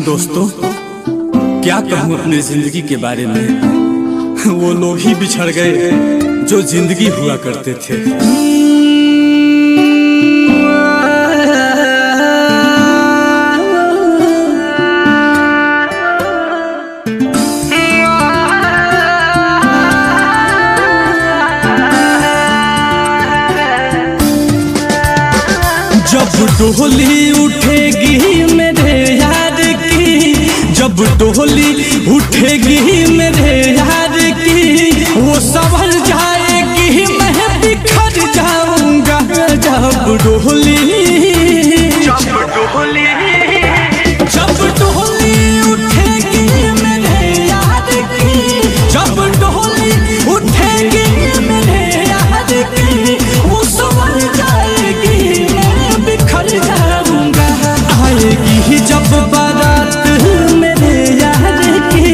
दोस्तों, क्या कहूँ अपने जिंदगी के बारे में। वो लोग ही बिछड़ गए जो जिंदगी हुआ करते थे। जब डोली उठेगी मेरे यार की, जब डोली उठेगी मेरे यार की, वो संभल जाएगी मैं बिखर जाऊंगा। जब डोली उठेगी मेरे यार की, जब डोली उठेगी मेरे यार की, वो संभल जाएगी मैं बिखर जाऊंगा। आएगी जब बारात मेरे यार की,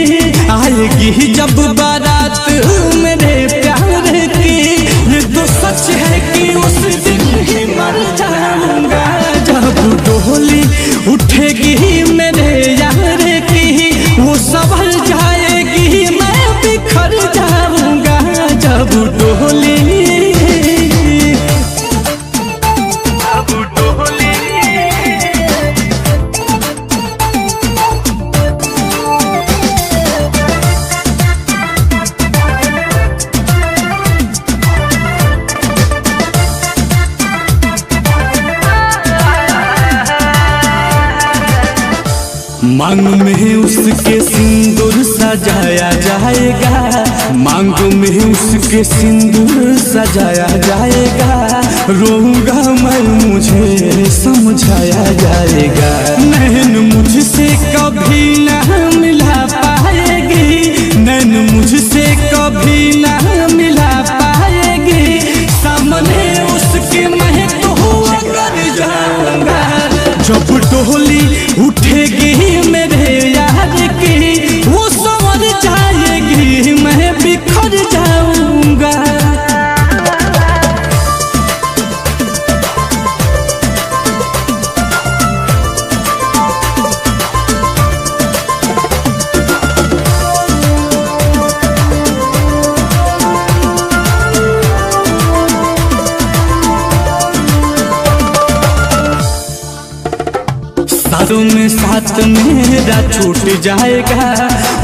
आएगी जब बारात मेरे प्यार की, ये तो सच है कि उस दिन ही मर जाऊंगा। जब डोली उठेगी मेरे यार की, वो संभल जाएगी मैं बिखर जाऊंगा। जब डोली मांग में उसके सिंदूर सजाया जाएगा, मांग में उसके सिंदूर सजाया जाएगा। रोऊंगा मैं मुझे समझाया जाएगा। नैन मुझसे कभी ना मिला पाएगी, नैन मुझसे कभी ना मिला पाएगी। सामने उसके मैं तो कर जाऊंगा। जब डोली उठेगी मेरे यार की, वो संवर जाएगी मैं बिखर जाऊंगा। साथों में साथ मेरा छूट जाएगा,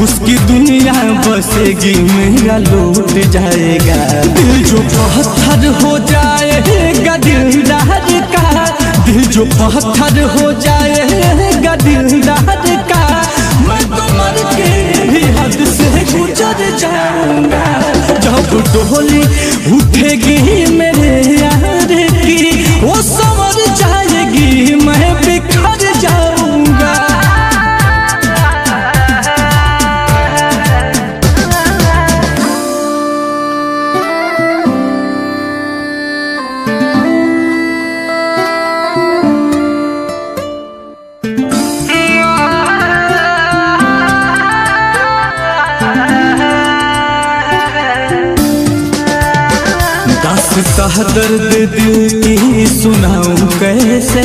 उसकी दुनिया बसेगी मेरा लूट जाएगा। दिल जो पत्थर हो जाएगा दिलदार का, दिल जो पत्थर हो जाएगा दिलदार का, मैं तो मर के भी हद से गुजर जाऊंगा। जब डोली उठेगी मेरे यार की, वो संवर जाएगी मैं बिखर जाऊंगा। दास्तां दर्द दिल की सुनाऊं कैसे,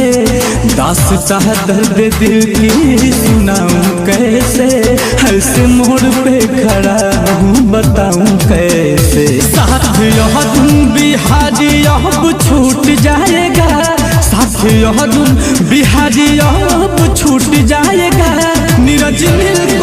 दास्तां दर्द दिल की सुनाऊं कैसे, ऐसे मोड़ पे खड़ा हूँ बताऊं कैसे। साथ यह तुम बिहारी अब छूट जाएगा, साथ यह तुम बिहारी अब छूट जाएगा। नीरज नील